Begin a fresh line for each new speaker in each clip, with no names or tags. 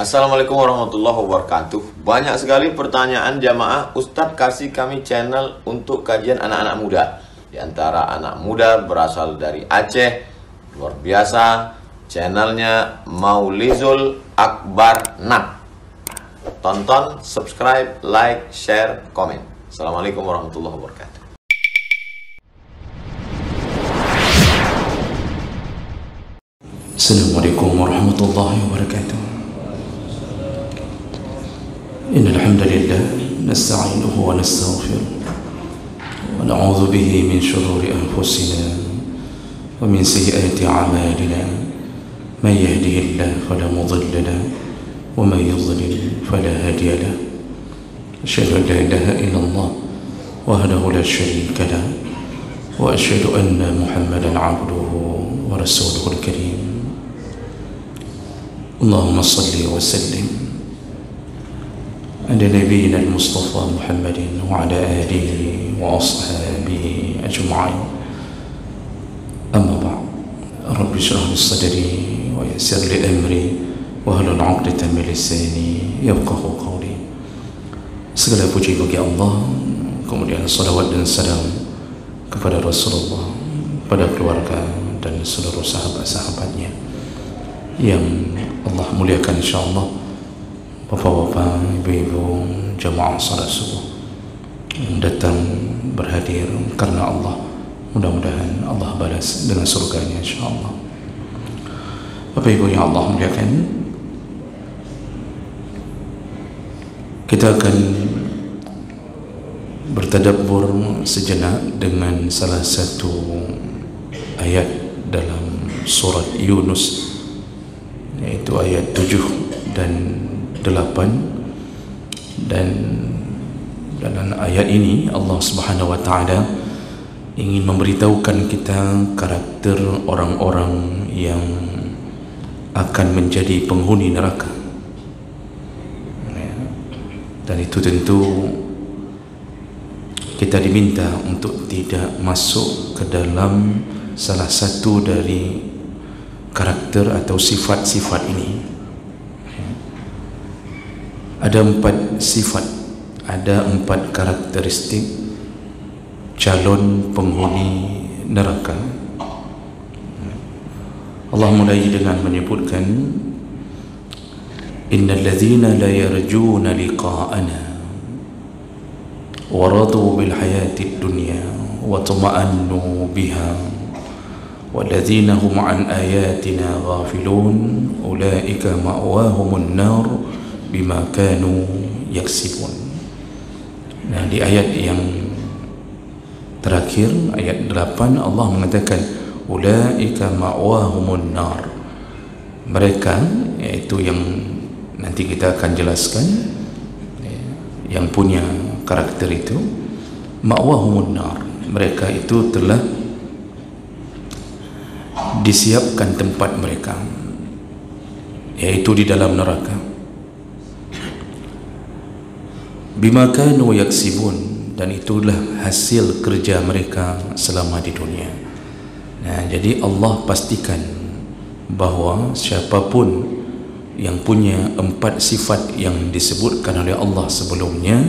Assalamualaikum warahmatullahi wabarakatuh. Banyak sekali pertanyaan jamaah, Ustadz kasih kami channel untuk kajian anak-anak muda. Di antara anak muda berasal dari Aceh, luar biasa, channelnya Maulizul Akbar Nak. Tonton, subscribe, like, share, komen. Assalamualaikum warahmatullahi wabarakatuh.
Assalamualaikum warahmatullahi wabarakatuh. Innal hamdalillah nasta'inuhu wa nastaghfiruh wa na'udzu bihi min shururi anfusina wa min sayyiati a'malina. Man yahdihillahu fala mudilla lahu wa man yudlil fala hadiya lahu. Asyhadu an la ilaha illallah wahdahu la syarika lahu wa asyhadu anna Muhammadan 'abduhu wa rasuluhul karim. Allahumma salli wa sallim على نبينا المصطفى محمد وعلى آله وأصحابه أجمعين. أما بعد، رب اشرح لي صدري ويسر لي أمري واحلل عقدة من لساني يفقهوا قولي. Segala puji bagi Allah, kemudian salawat dan salam kepada Rasulullah, pada keluarga dan seluruh sahabat-sahabatnya yang Allah muliakan insyaAllah. Bapak-bapak, ibu-ibu, jamaah salat subuh yang datang berhadir karena Allah, mudah-mudahan Allah balas dengan surganya insyaAllah. Bapak ibu yang Allah muliakan, kita akan bertadabbur sejenak dengan salah satu ayat dalam surat Yunus, yaitu ayat 7 dan 8. Dan dalam ayat ini Allah Subhanahu wa taala ingin memberitahukan kita karakter orang-orang yang akan menjadi penghuni neraka. Dan itu tentu kita diminta untuk tidak masuk ke dalam salah satu dari karakter atau sifat-sifat ini. Ada 4 sifat, ada 4 karakteristik calon penghuni neraka. Allah mulai dengan menyebutkan, innal ladzina la yarjuna liqa'ana wa radu bil hayatid dunya wa tuma'annu biha walladzina hum an ayatina ghafilun ulaika ma'wahumun nar bima kanu yaksibun. Nah, di ayat yang terakhir, ayat 8, Allah mengatakan ulaika ma'wahumun nar. Mereka, yaitu yang nanti kita akan jelaskan, yang punya karakter itu, ma'wahumun nar, mereka itu telah disiapkan tempat mereka, yaitu di dalam neraka. Bima kanu yaksibun, dan itulah hasil kerja mereka selama di dunia. Nah, jadi Allah pastikan bahawa siapapun yang punya 4 sifat yang disebutkan oleh Allah sebelumnya,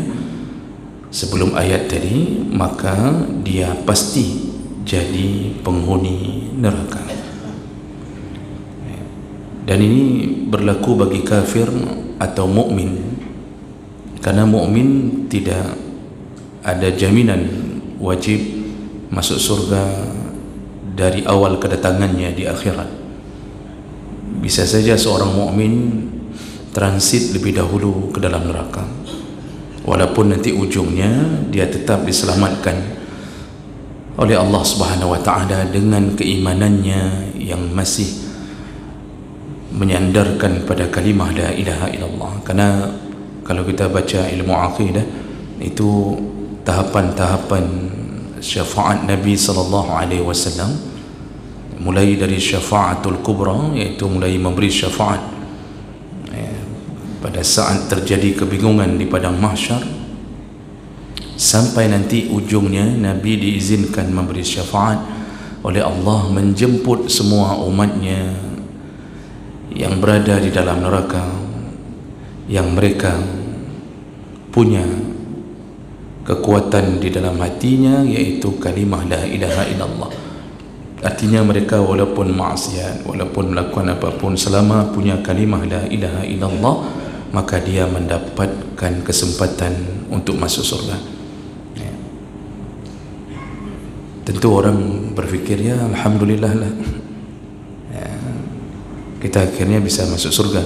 sebelum ayat tadi, maka dia pasti jadi penghuni neraka. Dan ini berlaku bagi kafir atau mukmin. Karena mukmin tidak ada jaminan wajib masuk surga dari awal kedatangannya di akhirat. Bisa saja seorang mukmin transit lebih dahulu ke dalam neraka, walaupun nanti ujungnya dia tetap diselamatkan oleh Allah Subhanahu wa taala dengan keimanannya yang masih menyandarkan pada kalimah la ilaha illallah. Karena kalau kita baca ilmu aqidah, itu tahapan-tahapan syafaat Nabi SAW, mulai dari syafaatul kubra, yaitu mulai memberi syafaat pada saat terjadi kebingungan di padang mahsyar, sampai nanti ujungnya Nabi diizinkan memberi syafaat oleh Allah menjemput semua umatnya yang berada di dalam neraka yang mereka punya kekuatan di dalam hatinya, yaitu kalimah la ilaha illallah. Artinya mereka walaupun maksiat, walaupun melakukan apapun, selama punya kalimah la ilaha illallah, maka dia mendapatkan kesempatan untuk masuk surga. Ya. Tentu orang berfikir, ya alhamdulillah lah, ya, kita akhirnya bisa masuk surga.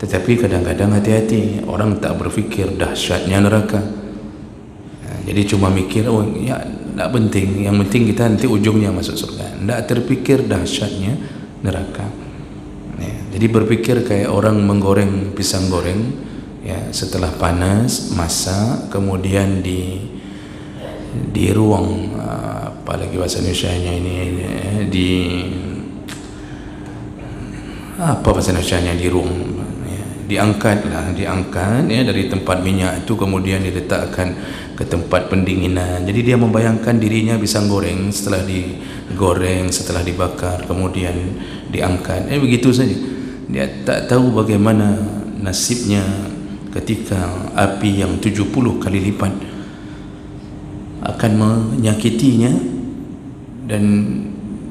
Tetapi kadang-kadang hati-hati, orang tak berfikir dahsyatnya neraka. Ya, jadi cuma mikir, oh ya tak penting, yang penting kita nanti ujungnya masuk surga. Tak terfikir dahsyatnya neraka. Ya, jadi berfikir kayak orang menggoreng pisang goreng, ya, setelah panas masak, kemudian di ruang apalagi bahasa Indonesianya ini, di apa bahasa Indonesianya, di ruang, ya, diangkat ya, dari tempat minyak itu, kemudian diletakkan ke tempat pendinginan. Jadi dia membayangkan dirinya pisang goreng, setelah digoreng, setelah dibakar, kemudian diangkat, begitu saja. Dia tak tahu bagaimana nasibnya ketika api yang 70 kali lipat akan menyakitinya. Dan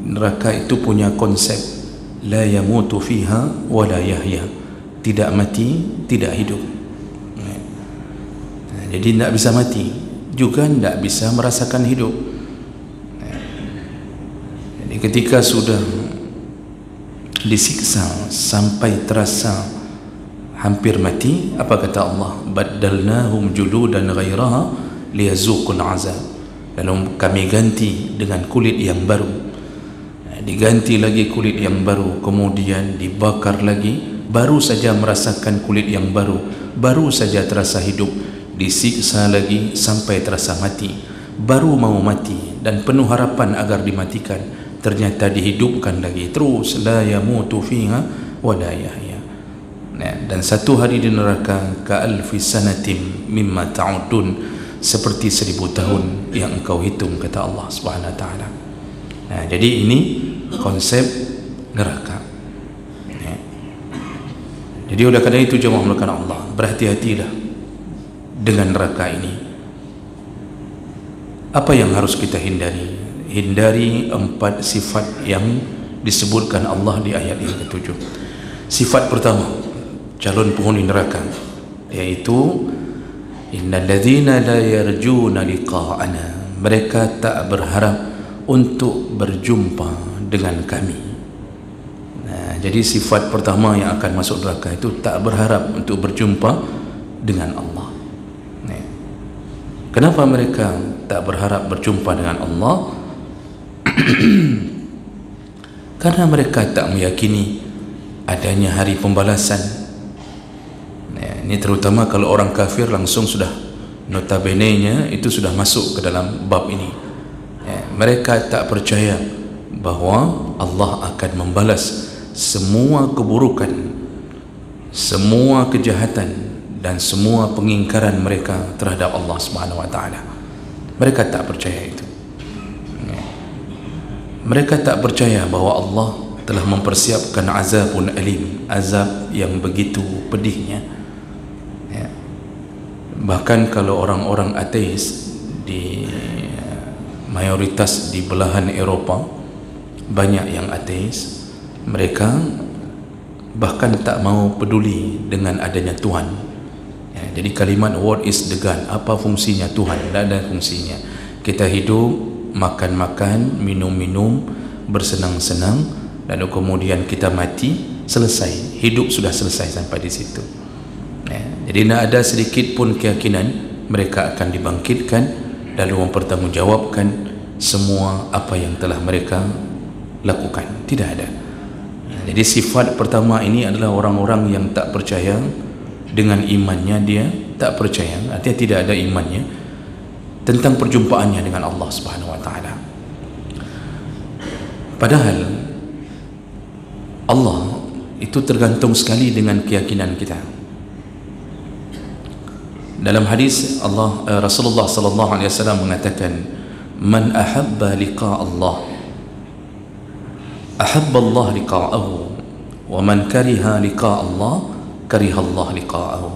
neraka itu punya konsep la yamutu fiha wa la yahya, tidak mati, tidak hidup. Jadi tidak bisa mati, juga tidak bisa merasakan hidup. Jadi ketika sudah disiksa sampai terasa hampir mati, apa kata Allah? Baddalnahum juludan ghairaha liyazuqul azab. Lalu kami ganti dengan kulit yang baru. Diganti lagi kulit yang baru, kemudian dibakar lagi, baru saja merasakan kulit yang baru, baru saja terasa hidup, disiksa lagi sampai terasa mati, baru mau mati dan penuh harapan agar dimatikan, ternyata dihidupkan lagi terus, la yamutu fiha wa la yahya. Dan satu hari di neraka ka'alfi sanatim mimma ta'udun, seperti 1000 tahun yang engkau hitung, kata Allah Subhanahu wa taala. Jadi ini konsep neraka. Jadi oleh kerana itu jemaah melakukan Allah, berhati-hatilah dengan neraka ini. Apa yang harus kita hindari? Hindari 4 sifat yang disebutkan Allah di ayat yang ke-7. Sifat pertama calon penghuni neraka, yaitu innal ladzina la yarjuna liqa'ana, mereka tak berharap untuk berjumpa dengan kami. Jadi sifat pertama yang akan masuk neraka itu tak berharap untuk berjumpa dengan Allah. Kenapa mereka tak berharap berjumpa dengan Allah? Karena mereka tak meyakini adanya hari pembalasan. Ini terutama kalau orang kafir langsung sudah notabene-nya itu sudah masuk ke dalam bab ini. Mereka tak percaya bahawa Allah akan membalas semua keburukan, semua kejahatan dan semua pengingkaran mereka terhadap Allah Subhanahu wa taala. Mereka tak percaya itu. Mereka tak percaya bahawa Allah telah mempersiapkan azabun alim, azab yang begitu pedihnya. Bahkan kalau orang-orang ateis di mayoritas di belahan Eropah, banyak yang ateis, mereka bahkan tak mau peduli dengan adanya Tuhan. Jadi kalimat what is the God, apa fungsinya Tuhan? Tak ada fungsinya. Kita hidup, makan-makan, minum-minum, bersenang-senang, lalu kemudian kita mati, selesai. Hidup sudah selesai sampai di situ. Jadi tidak ada sedikit pun keyakinan mereka akan dibangkitkan lalu mempertanggungjawabkan semua apa yang telah mereka lakukan. Tidak ada. Jadi sifat pertama ini adalah orang-orang yang tak percaya dengan imannya, dia tak percaya, artinya tidak ada imannya tentang perjumpaannya dengan Allah Subhanahu wa taala. Padahal Allah itu tergantung sekali dengan keyakinan kita. Dalam hadis Rasulullah sallallahu alaihi wasallam mengatakan, man ahabba liqa Allah ahabba Allah liqa'ahu wa man kariha liqa Allah karihallah liqa'ahu.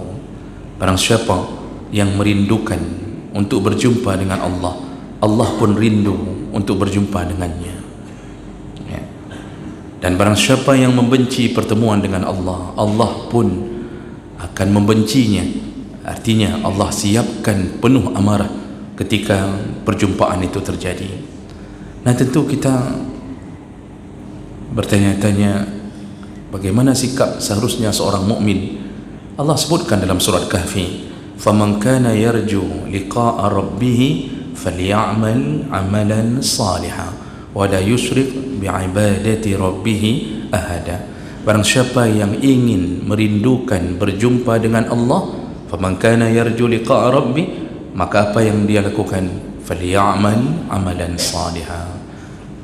Barang siapa yang merindukan untuk berjumpa dengan Allah, Allah pun rindu untuk berjumpa dengannya. Ya. Dan barang siapa yang membenci pertemuan dengan Allah, Allah pun akan membencinya. Artinya Allah siapkan penuh amarah ketika perjumpaan itu terjadi. Nah, tentu kita bertanya-tanya, bagaimana sikap seharusnya seorang mukmin? Allah sebutkan dalam surat Kahfi, faman kana yarju liqa'a rabbih falyamal amalan salihan wa la yusyrik bi'ibadati rabbih ahada. Barang siapa yang ingin merindukan berjumpa dengan Allah, faman kana yarju liqa'a rabbih, maka apa yang dia lakukan? Falyamal amalan salihan,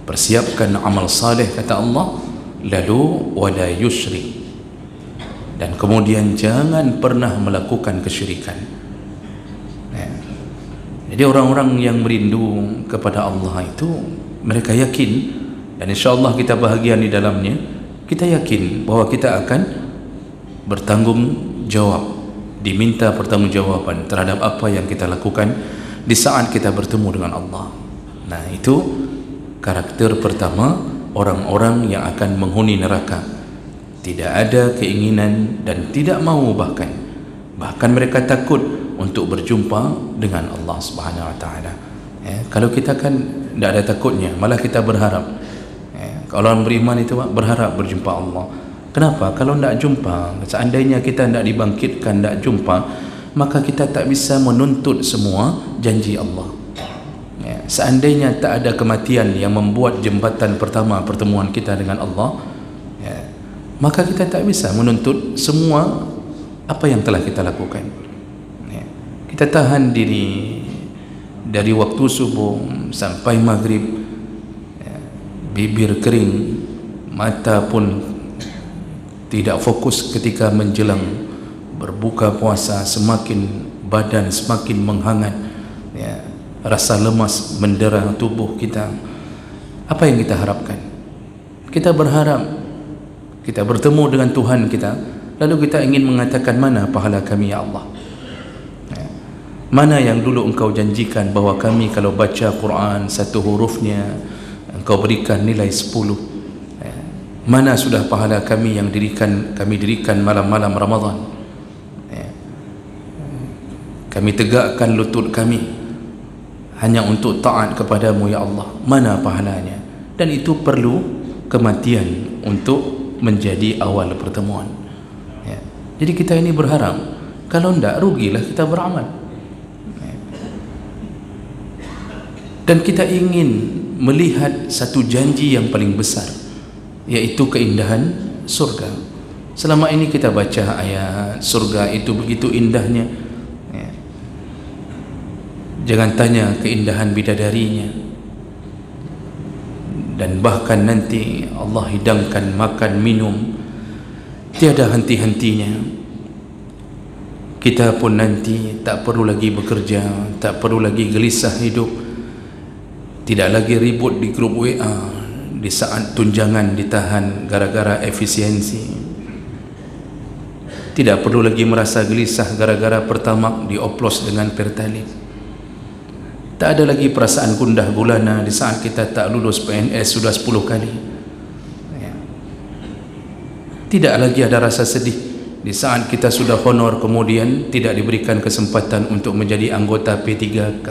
persiapkan amal saleh, kata Allah. Lalu wala yusyrik, dan kemudian jangan pernah melakukan kesyirikan. Ya. Jadi orang-orang yang merindu kepada Allah itu, mereka yakin, dan insyaAllah kita bahagian di dalamnya, kita yakin bahawa kita akan bertanggung jawab, diminta pertanggungjawaban terhadap apa yang kita lakukan di saat kita bertemu dengan Allah. Nah, itu karakter pertama orang-orang yang akan menghuni neraka. Tidak ada keinginan dan tidak mahu, bahkan mereka takut untuk berjumpa dengan Allah Subhanahu wa taala. Kalau kita kan tidak ada takutnya, malah kita berharap. Kalau orang beriman itu berharap berjumpa Allah. Kenapa? Kalau tidak jumpa, seandainya kita tidak dibangkitkan, tidak jumpa, maka kita tak bisa menuntut semua janji Allah. Seandainya tak ada kematian yang membuat jembatan pertama pertemuan kita dengan Allah, maka kita tak bisa menuntut semua apa yang telah kita lakukan. Kita tahan diri dari waktu subuh sampai maghrib, bibir kering, mata pun tidak fokus ketika menjelang berbuka puasa, semakin badan semakin menghangat, rasa lemas mendera tubuh kita. Apa yang kita harapkan? Kita berharap kita bertemu dengan Tuhan kita, lalu kita ingin mengatakan, mana pahala kami ya Allah? Mana yang dulu engkau janjikan bahawa kami kalau baca Quran satu hurufnya engkau berikan nilai 10? Mana sudah pahala kami yang kami dirikan malam-malam Ramadan? Kami tegakkan lutut kami hanya untuk taat kepadamu ya Allah. Mana pahalanya? Dan itu perlu kematian untuk menjadi awal pertemuan. Jadi kita ini berharap, kalau tidak rugilah kita beramal. Dan kita ingin melihat satu janji yang paling besar, yaitu keindahan surga. Selama ini kita baca ayat surga itu begitu indahnya, jangan tanya keindahan bidadarinya, dan bahkan nanti Allah hidangkan makan minum tiada henti-hentinya. Kita pun nanti tak perlu lagi bekerja, tak perlu lagi gelisah hidup, tidak lagi ribut di grup WA di saat tunjangan ditahan gara-gara efisiensi, tidak perlu lagi merasa gelisah gara-gara Pertamax dioplos dengan Pertalite. Tak ada lagi perasaan gundah gulana di saat kita tak lulus PNS sudah 10 kali. Tidak lagi ada rasa sedih di saat kita sudah honor kemudian tidak diberikan kesempatan untuk menjadi anggota P3K.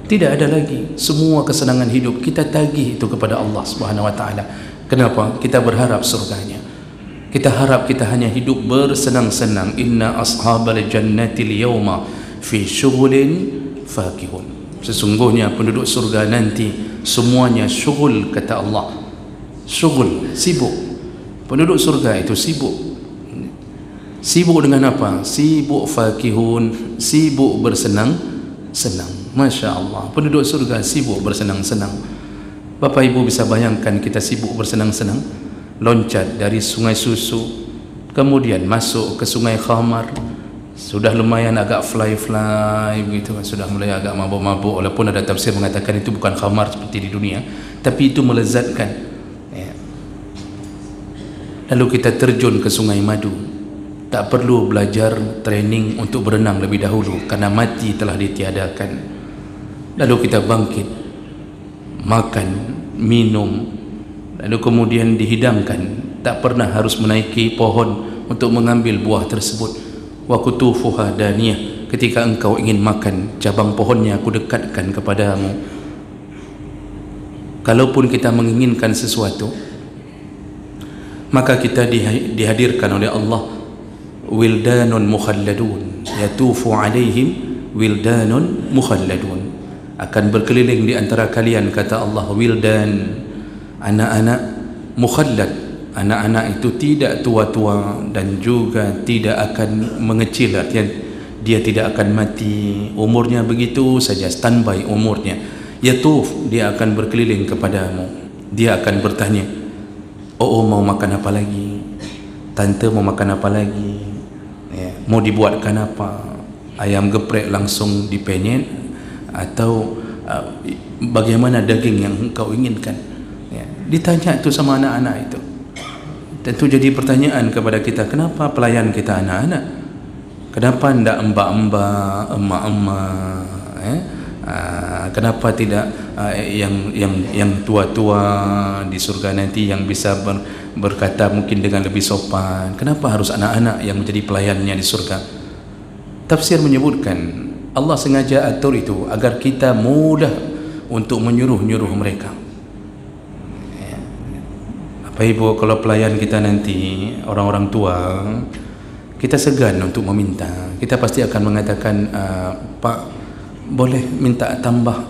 Tidak ada lagi. Semua kesenangan hidup kita tagih itu kepada Allah Subhanahu wa taala. Kenapa? Kita berharap surganya. Kita harap kita hanya hidup bersenang-senang. Inna ashabal jannati al-yawma fi syughulin fakihun. Sesungguhnya penduduk surga nanti semuanya syughul, kata Allah. Syughul, sibuk. Penduduk surga itu sibuk. Sibuk dengan apa? Sibuk fakihun, sibuk bersenang-senang. Masya Allah, penduduk surga sibuk bersenang-senang. Bapak Ibu bisa bayangkan kita sibuk bersenang-senang, loncat dari sungai susu, kemudian masuk ke sungai Khamar, sudah lumayan agak fly begitu, sudah mulai agak mabuk-mabuk, walaupun ada tafsir mengatakan itu bukan khamar seperti di dunia, tapi itu melezatkan. Lalu kita terjun ke sungai madu, tak perlu belajar training untuk berenang lebih dahulu karena mati telah ditiadakan. Lalu kita bangkit, makan, minum, lalu kemudian dihidangkan. Tak pernah harus menaiki pohon untuk mengambil buah tersebut. Wa kutufuha daniyah, ketika engkau ingin makan, cabang pohonnya aku dekatkan kepadamu. Kalaupun kita menginginkan sesuatu, maka kita dihadirkan oleh Allah wildanun mukhalladun, yatufu alaihim wildanun mukhalladun, akan berkeliling di antara kalian, kata Allah, wildan, anak-anak mukhallad. Anak-anak itu tidak tua-tua dan juga tidak akan mengecil, artinya dia tidak akan mati, umurnya begitu saja, standby umurnya. Yatuf, dia akan berkeliling kepadamu, dia akan bertanya, oh mau makan apa lagi, tante mau makan apa lagi, ya, mau dibuatkan apa, ayam geprek langsung dipenyet atau bagaimana daging yang engkau inginkan, ya, ditanya itu sama anak-anak itu. Tentu jadi pertanyaan kepada kita, kenapa pelayan kita anak-anak? Kenapa tidak mbak-mbak, emak-emak, kenapa tidak yang tua-tua di surga nanti yang bisa berkata mungkin dengan lebih sopan? Kenapa harus anak-anak yang menjadi pelayannya di surga? Tafsir menyebutkan Allah sengaja atur itu agar kita mudah untuk menyuruh-nyuruh mereka. Apa ibu, kalau pelayan kita nanti orang-orang tua, kita segan untuk meminta, kita pasti akan mengatakan, Pak, boleh minta tambah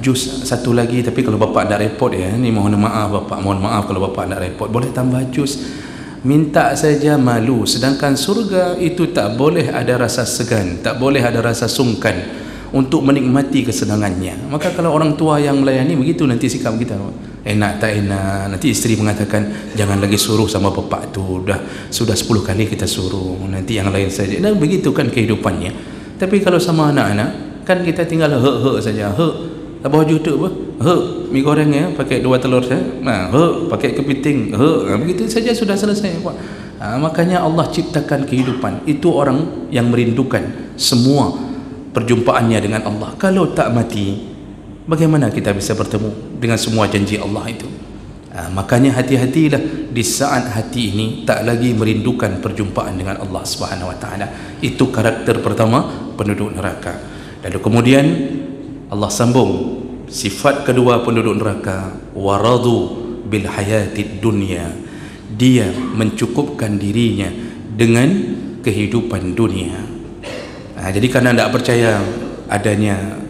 jus satu lagi, tapi kalau bapak tidak repot ya, ni mohon maaf bapak, mohon maaf kalau bapak tidak repot, boleh tambah jus, minta saja malu. Sedangkan surga itu tak boleh ada rasa segan, tak boleh ada rasa sungkan untuk menikmati kesenangannya. Maka kalau orang tua yang melayani begitu nanti sikap kita, enak tak enak, nanti isteri mengatakan jangan lagi suruh sama bapak tu, sudah 10 kali kita suruh, nanti yang lain saja. Dan begitu kan kehidupannya. Tapi kalau sama anak-anak kan kita tinggal he saja, apa baju tu apa, mi goreng ya, pakai 2 telur saya, pakai kepiting, begitu saja sudah selesai, Pak. Makanya Allah ciptakan kehidupan itu, orang yang merindukan semua perjumpaannya dengan Allah. Kalau tak mati, bagaimana kita bisa bertemu dengan semua janji Allah itu? Makanya hati-hatilah di saat hati ini tak lagi merindukan perjumpaan dengan Allah Subhanahu wa taala. Itu karakter pertama penduduk neraka. Lalu kemudian Allah sambung sifat kedua penduduk neraka, waradu bil hayatid dunya. Dia mencukupkan dirinya dengan kehidupan dunia. Jadi karena tidak percaya adanya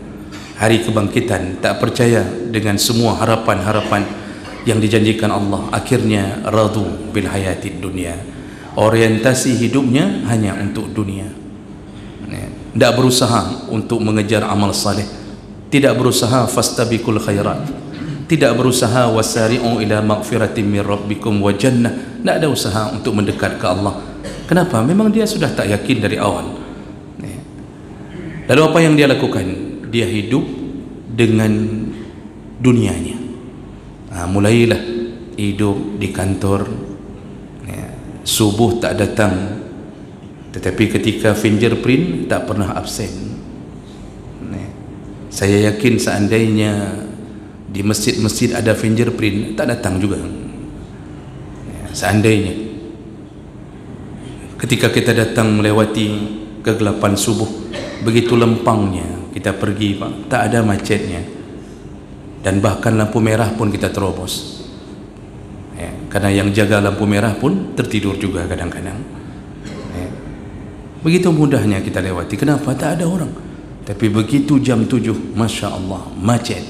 hari kebangkitan, tak percaya dengan semua harapan-harapan yang dijanjikan Allah, akhirnya radu bil hayatid dunya, orientasi hidupnya hanya untuk dunia, tidak berusaha untuk mengejar amal saleh, tidak berusaha fastabiqul khairat, tidak berusaha wasari'u ila maghfiratin min rabbikum wa jannah, tidak ada usaha untuk mendekat ke Allah. Kenapa? Memang dia sudah tak yakin dari awal. Lalu apa yang dia lakukan? Dia hidup dengan dunianya. Mulailah hidup di kantor, subuh tak datang, tetapi ketika fingerprint tak pernah absen. Saya yakin seandainya di masjid-masjid ada fingerprint, tak datang juga. Seandainya ketika kita datang melewati kegelapan subuh, begitu lempangnya kita pergi, Pak, tak ada macetnya, dan bahkan lampu merah pun kita terobos, karena yang jaga lampu merah pun tertidur juga kadang-kadang. Begitu mudahnya kita lewati. Kenapa? Tak ada orang. Tapi begitu jam 7, Masya Allah, macet.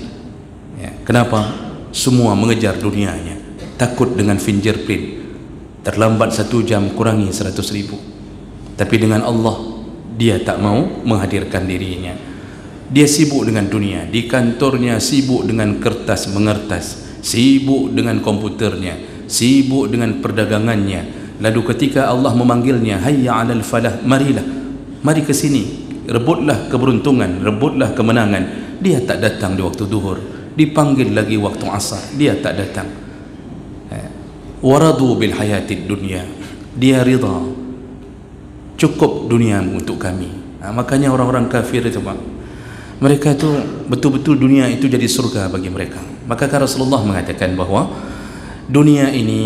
Kenapa? Semua mengejar dunianya, takut dengan fingerprint, terlambat 1 jam kurangi 100.000. Tapi dengan Allah, dia tak mau menghadirkan dirinya. Dia sibuk dengan dunia, di kantornya sibuk dengan kertas mengertas, sibuk dengan komputernya, sibuk dengan perdagangannya. Lalu ketika Allah memanggilnya, hayya 'alal falah, marilah, mari ke sini, rebutlah keberuntungan, rebutlah kemenangan, dia tak datang di waktu duhur. Dipanggil lagi waktu asar, dia tak datang. Waradu bil hayatid dunya, dia rida cukup dunia untuk kami. Makanya orang-orang kafir itu Pak, mereka itu betul-betul dunia itu jadi surga bagi mereka. Maka Rasulullah mengatakan bahawa dunia ini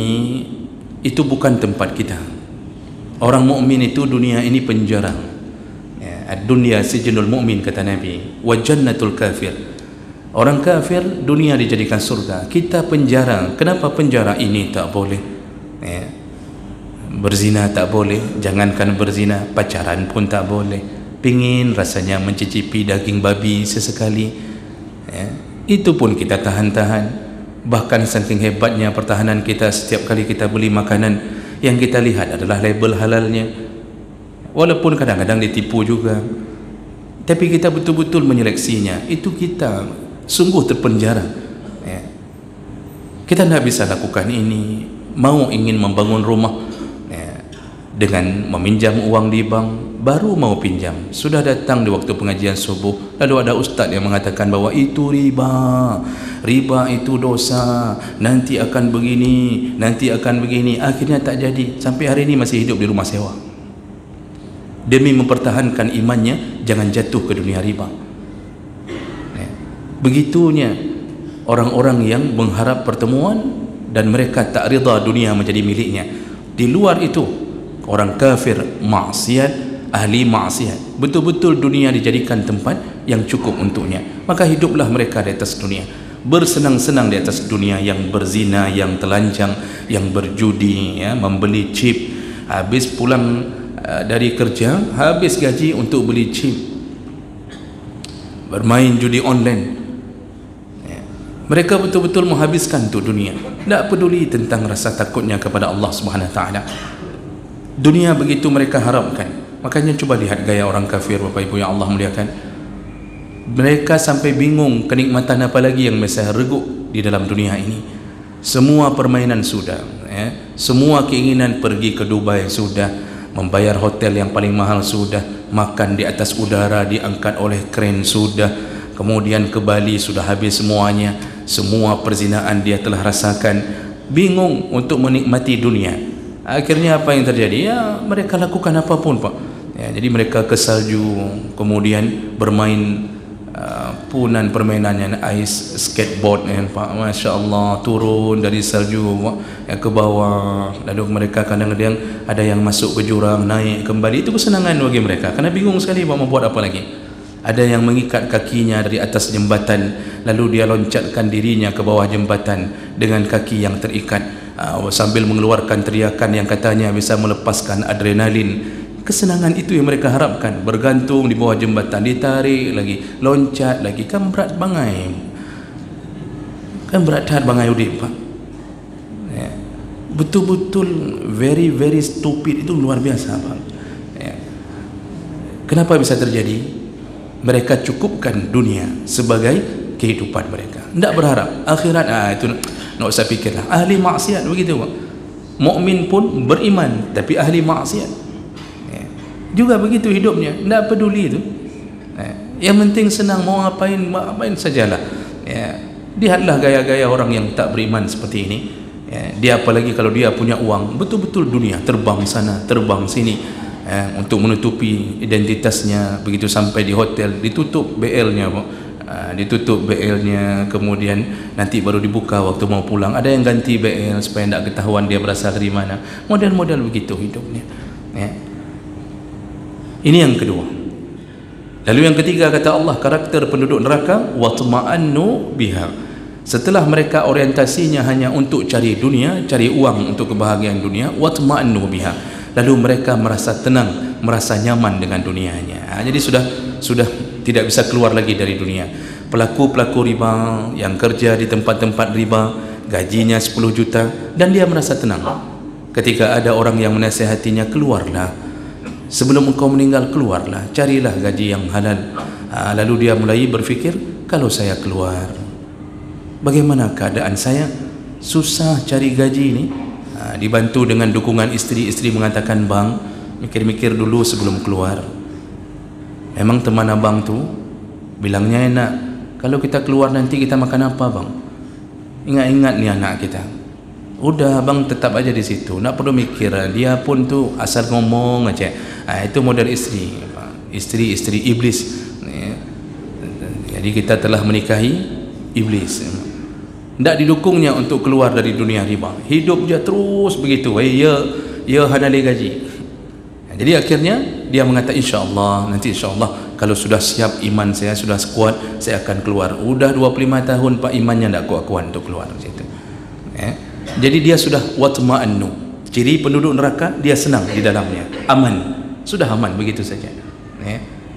itu bukan tempat kita. Orang mukmin itu dunia ini penjara. Ad-dunya sijnul mu'min, kata Nabi, wa jannatul kafir. Orang kafir dunia dijadikan surga, kita penjara. Kenapa penjara? Ini tak boleh, berzina tak boleh, jangankan berzina, pacaran pun tak boleh. Pingin rasanya mencicipi daging babi sesekali, itu pun kita tahan-tahan. Bahkan saking hebatnya pertahanan kita, setiap kali kita beli makanan yang kita lihat adalah label halalnya, walaupun kadang-kadang ditipu juga, tapi kita betul-betul menyeleksinya. Itu kita sungguh terpenjara. Kita tidak bisa lakukan ini. Mau ingin membangun rumah dengan meminjam uang di bank, baru mau pinjam, sudah datang di waktu pengajian subuh, lalu ada ustaz yang mengatakan bahwa itu riba, riba itu dosa, nanti akan begini, nanti akan begini. Akhirnya tak jadi, sampai hari ini masih hidup di rumah sewa demi mempertahankan imannya jangan jatuh ke dunia riba. Begitunya orang-orang yang mengharap pertemuan dan mereka tak rida dunia menjadi miliknya. Di luar itu orang kafir, maksiat, ahli maksiat, betul-betul dunia dijadikan tempat yang cukup untuknya. Maka hiduplah mereka di atas dunia, bersenang-senang di atas dunia, yang berzina, yang telanjang, yang berjudi, membeli chip. Habis pulang dari kerja, habis gaji untuk beli chip, bermain judi online. Mereka betul-betul menghabiskan tu dunia, tak peduli tentang rasa takutnya kepada Allah Subhanahu Wa Taala. Dunia begitu mereka harapkan. Makanya cuba lihat gaya orang kafir, Bapak Ibu yang Allah muliakan. Mereka sampai bingung kenikmatan apa lagi yang bisa reguk di dalam dunia ini. Semua permainan sudah, semua keinginan pergi ke Dubai sudah, membayar hotel yang paling mahal sudah, makan di atas udara diangkat oleh kren sudah, kemudian ke Bali sudah habis semuanya. Semua perzinaan dia telah rasakan. Bingung untuk menikmati dunia. Akhirnya apa yang terjadi? Ya, mereka lakukan apapun Pak. Jadi mereka ke salju, kemudian bermain punan permainannya, ice skateboard Pak. Masya Allah, turun dari salju ke bawah. Lalu mereka kadang-kadang ada yang masuk ke jurang, naik kembali. Itu kesenangan bagi mereka, karena bingung sekali mau buat apa lagi. Ada yang mengikat kakinya dari atas jembatan, lalu dia loncatkan dirinya ke bawah jembatan dengan kaki yang terikat, sambil mengeluarkan teriakan yang katanya bisa melepaskan adrenalin. Kesenangan itu yang mereka harapkan, bergantung di bawah jembatan, ditarik lagi, loncat lagi. Kan berat bangai, kan berat bangai udip Pak. Betul-betul very stupid, itu luar biasa Pak. Kenapa bisa terjadi? Mereka cukupkan dunia sebagai kehidupan mereka, tidak berharap akhirat. Itu nak usah fikirlah. Ahli maksiat begitu Pak. Mukmin pun beriman tapi ahli maksiat juga begitu hidupnya, tidak peduli itu. Yang penting senang, mau ngapain sajalah. Lihatlah gaya-gaya orang yang tak beriman seperti ini. Dia apalagi kalau dia punya uang, betul-betul dunia, terbang sana terbang sini, untuk menutupi identitasnya. Begitu sampai di hotel, ditutup BL-nya Pak. Ditutup BL-nya, kemudian nanti baru dibuka waktu mau pulang. Ada yang ganti BL supaya tidak ketahuan dia berasal dari mana. Model-model begitu hidupnya. Ini yang kedua. Lalu yang ketiga, kata Allah, karakter penduduk neraka, watma'annu biha. Setelah mereka orientasinya hanya untuk cari dunia, cari uang untuk kebahagiaan dunia, watma'annu biha, lalu mereka merasa tenang, merasa nyaman dengan dunianya. Jadi sudah tidak bisa keluar lagi dari dunia. Pelaku-pelaku riba yang kerja di tempat-tempat riba, gajinya 10 juta, dan dia merasa tenang ketika ada orang yang menasihatinya, keluarlah, sebelum engkau meninggal keluarlah, carilah gaji yang halal. Lalu dia mulai berfikir, kalau saya keluar, bagaimana keadaan saya? Susah cari gaji ini. Dibantu dengan dukungan istri mengatakan, bang, mikir-mikir dulu sebelum keluar. Memang teman abang tu bilangnya enak, kalau kita keluar nanti kita makan apa bang? Ingat-ingat nih anak kita, udah abang tetap aja di situ, nak perlu mikir. Dia pun tu asal ngomong aja. Itu model isteri, isteri iblis. Jadi kita telah menikahi iblis. Tidak didukungnya untuk keluar dari dunia riba, hidup dia terus begitu. Ya hanali gaji. Jadi akhirnya dia mengatakan, insyaAllah, nanti insyaAllah kalau sudah siap iman saya, sudah kuat, saya akan keluar. Udah 25 tahun Pak, imannya tidak kuat-kuat untuk keluar dari situ. Jadi dia sudah watma'annu. Ciri penduduk neraka, dia senang di dalamnya, aman, sudah aman begitu saja.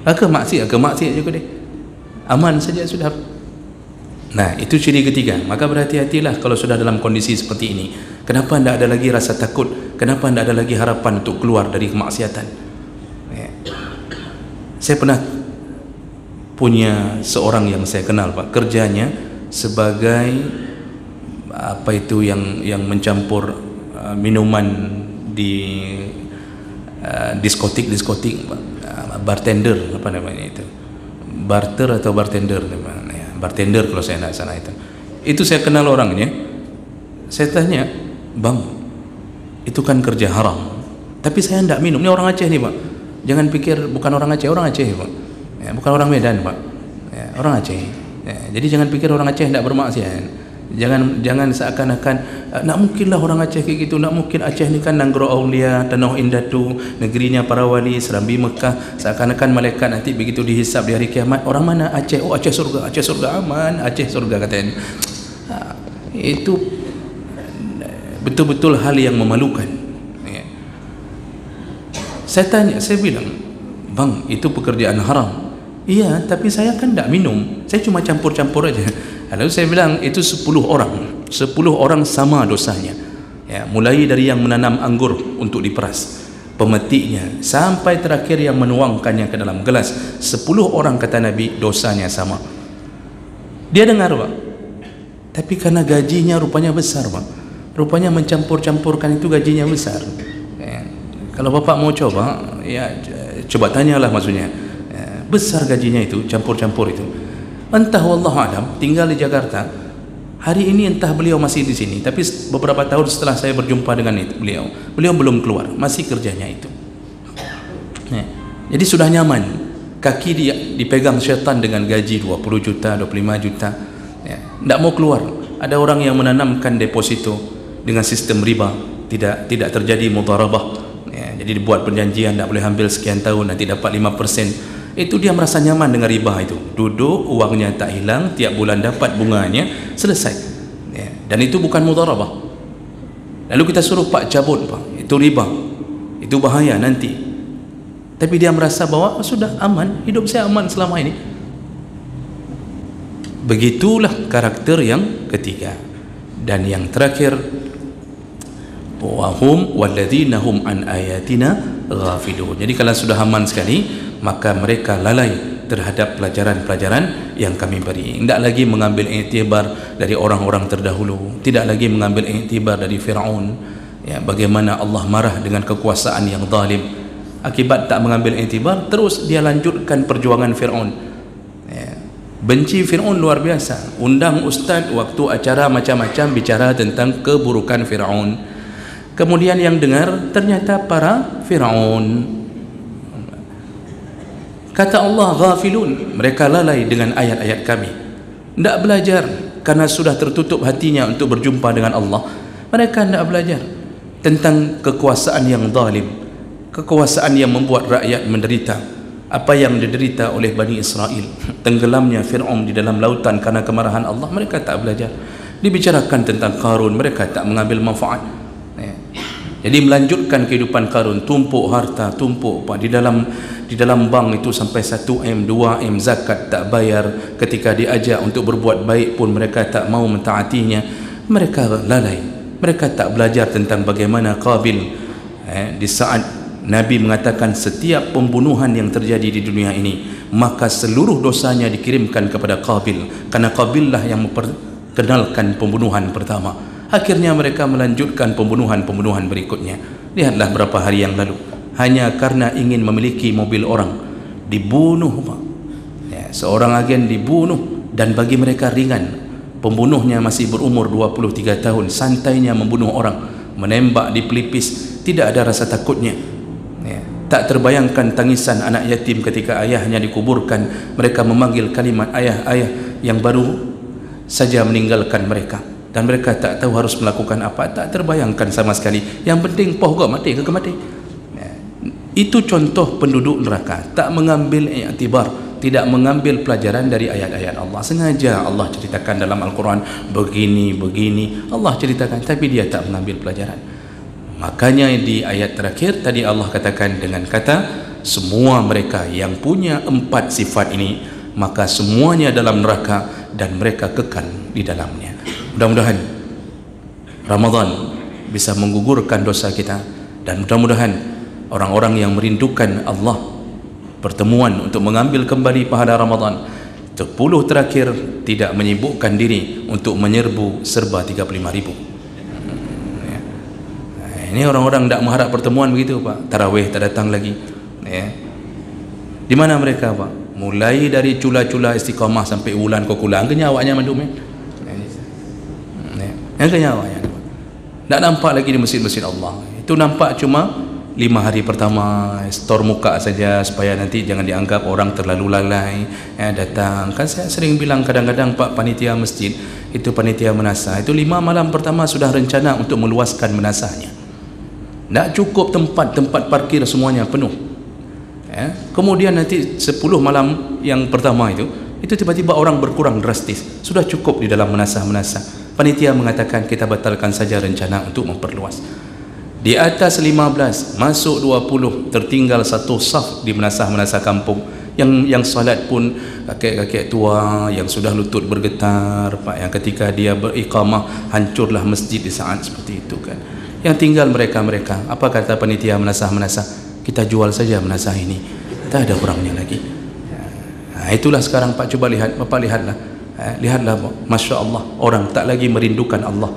Ke maksiat juga deh, aman saja sudah. Nah, itu ciri ketiga. Maka berhati-hatilah kalau sudah dalam kondisi seperti ini. Kenapa tidak ada lagi rasa takut? Kenapa tidak ada lagi harapan untuk keluar dari kemaksiatan? Saya pernah punya seorang yang saya kenal, Pak, kerjanya sebagai apa itu yang mencampur minuman di diskotik, Pak, bartender, apa namanya itu, barter atau bartender, bartender kalau saya nak sana itu saya kenal orangnya. Saya tanya, bang, itu kan kerja haram, tapi saya tidak minum. Ini orang Aceh nih, Pak, jangan pikir bukan orang Aceh, Pak, bukan orang Medan, Pak, orang Aceh. Jadi jangan pikir orang Aceh tidak bermaksiat. Jangan seakan-akan nak mungkinlah orang Aceh kayak gitu, nak mungkin Aceh ni kan Nanggro Aulia, Tanah Indatu, negerinya para wali, Serambi Mekah, seakan-akan malaikat nanti begitu dihisap di hari kiamat, orang mana Aceh? Oh, Aceh surga aman, Aceh surga katanya. Itu betul-betul hal yang memalukan. Saya bilang, bang, itu pekerjaan haram. Iya, tapi saya kan tidak minum, saya cuma campur-campur aja. Lalu saya bilang, itu 10 orang sama dosanya, mulai dari yang menanam anggur untuk diperas, pemetiknya, sampai terakhir yang menuangkannya ke dalam gelas. 10 orang kata Nabi dosanya sama. Dia dengar, Pak, tapi karena gajinya rupanya besar, Pak, rupanya mencampur-campurkan itu gajinya besar. Kalau Bapak mau coba, coba tanyalah, maksudnya besar gajinya itu, campur-campur itu. Entah, wallahualam, tinggal di Jakarta. Hari ini entah beliau masih di sini, tapi beberapa tahun setelah saya berjumpa dengan beliau belum keluar, masih kerjanya itu. Jadi sudah nyaman, kaki dia dipegang syaitan dengan gaji 20 juta, 25 juta, tidak mau keluar. Ada orang yang menanamkan deposito dengan sistem riba, tidak terjadi mudharabah, jadi dibuat perjanjian tidak boleh ambil sekian tahun, nanti dapat 5%. Itu dia merasa nyaman dengan riba itu, duduk, uangnya tak hilang, tiap bulan dapat bunganya, selesai. Dan itu bukan mudharabah. Lalu kita suruh, Pak, cabut, Pak, itu riba, itu bahaya nanti. Tapi dia merasa bahwa sudah aman, hidup saya aman selama ini. Begitulah karakter yang ketiga. Dan yang terakhir, wahum walladzina hum an ayatina ghafilun. Jadi kalau sudah aman sekali, maka mereka lalai terhadap pelajaran-pelajaran yang kami beri. Tidak lagi mengambil iktibar dari orang-orang terdahulu, tidak lagi mengambil iktibar dari Fir'aun, bagaimana Allah marah dengan kekuasaan yang zalim. Akibat tak mengambil iktibar, terus dia lanjutkan perjuangan Fir'aun. Benci Fir'aun luar biasa, undang ustaz waktu acara macam-macam bicara tentang keburukan Fir'aun. Kemudian yang dengar ternyata para Fir'aun. Kata Allah, ghafilun, mereka lalai dengan ayat-ayat kami, tidak belajar karena sudah tertutup hatinya untuk berjumpa dengan Allah. Mereka tidak belajar tentang kekuasaan yang zalim, kekuasaan yang membuat rakyat menderita. Apa yang diderita oleh Bani Israel, tenggelamnya Fir'aun di dalam lautan karena kemarahan Allah, mereka tak belajar. Dibicarakan tentang Qarun, mereka tak mengambil manfaat. Jadi melanjutkan kehidupan Qarun, tumpuk harta, tumpuk di dalam bank itu sampai 1M, 2M, zakat tak bayar. Ketika diajak untuk berbuat baik pun mereka tak mau mentaatinya. Mereka lalai, mereka tak belajar tentang bagaimana Qabil. Di saat Nabi mengatakan setiap pembunuhan yang terjadi di dunia ini, maka seluruh dosanya dikirimkan kepada Qabil, karena Qabil lah yang memperkenalkan pembunuhan pertama. Akhirnya mereka melanjutkan pembunuhan berikutnya. Lihatlah berapa hari yang lalu, hanya karena ingin memiliki mobil orang, dibunuh, Pak. Seorang agen dibunuh, dan bagi mereka ringan. pembunuhnya masih berumur 23 tahun, santainya membunuh orang, menembak di pelipis, tidak ada rasa takutnya. Tak terbayangkan tangisan anak yatim ketika ayahnya dikuburkan. Mereka memanggil kalimat ayah, ayah, yang baru saja meninggalkan mereka, dan mereka tak tahu harus melakukan apa. Tak terbayangkan sama sekali. Yang penting poh gak mati ke mati. Itu contoh penduduk neraka, tak mengambil i'tibar, tidak mengambil pelajaran dari ayat-ayat Allah. Sengaja Allah ceritakan dalam Al-Quran begini Allah ceritakan, tapi dia tak mengambil pelajaran. Makanya di ayat terakhir tadi Allah katakan dengan kata semua mereka yang punya 4 sifat ini, maka semuanya dalam neraka dan mereka kekal di dalamnya. Mudah-mudahan Ramadan bisa menggugurkan dosa kita, dan mudah-mudahan orang-orang yang merindukan Allah pertemuan untuk mengambil kembali pahala Ramadan 10 terakhir tidak menyibukkan diri untuk menyerbu serba 35.000. Ini orang-orang tidak mengharap pertemuan begitu Pak. Tarawih tak datang lagi. Di mana mereka Pak? Mulai dari cula-cula istiqamah sampai bulan kokulang, kenyawanya mandum. Kenyawanya. Tak nampak lagi di masjid-masjid Allah. Itu nampak cuma 5 hari pertama, store muka saja supaya nanti jangan dianggap orang terlalu lalai datang. Kan saya sering bilang kadang-kadang Pak panitia masjid, itu panitia menasah, itu 5 malam pertama sudah rencana untuk meluaskan menasahnya. Tak cukup tempat parkir, semuanya penuh. Kemudian nanti 10 malam yang pertama itu tiba-tiba orang berkurang drastis. Sudah cukup di dalam menasah-menasah. Panitia mengatakan kita batalkan saja rencana untuk memperluas. Di atas 15, masuk 20, tertinggal 1 saf di menasah-menasah kampung. Yang salat pun kakek-kakek tua yang sudah lutut bergetar Pak, yang ketika dia beriqamah hancurlah masjid di saat seperti itu kan. Yang tinggal mereka-mereka. Apa kata panitia menasah-menasah? Kita jual saja menasah ini, tak ada orangnya lagi. Itulah sekarang Pak, coba lihat, Bapak lihatlah. Lihatlah Pak, Masya Allah, orang tak lagi merindukan Allah,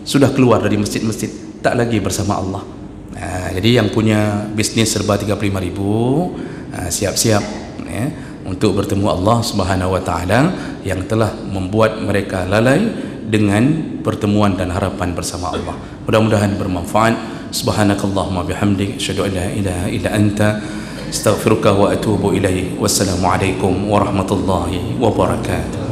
sudah keluar dari masjid-masjid, tak lagi bersama Allah. Jadi yang punya bisnis serba 35.000, siap-siap untuk bertemu Allah Subhanahu wa Ta'ala yang telah membuat mereka lalai dengan pertemuan dan harapan bersama Allah. Mudah-mudahan bermanfaat. Subhanakallahumma bihamdik, asyhadu an la ilaha illa anta, astaghfiruka wa atubu ilaik. Wassalamualaikum warahmatullahi wabarakatuh.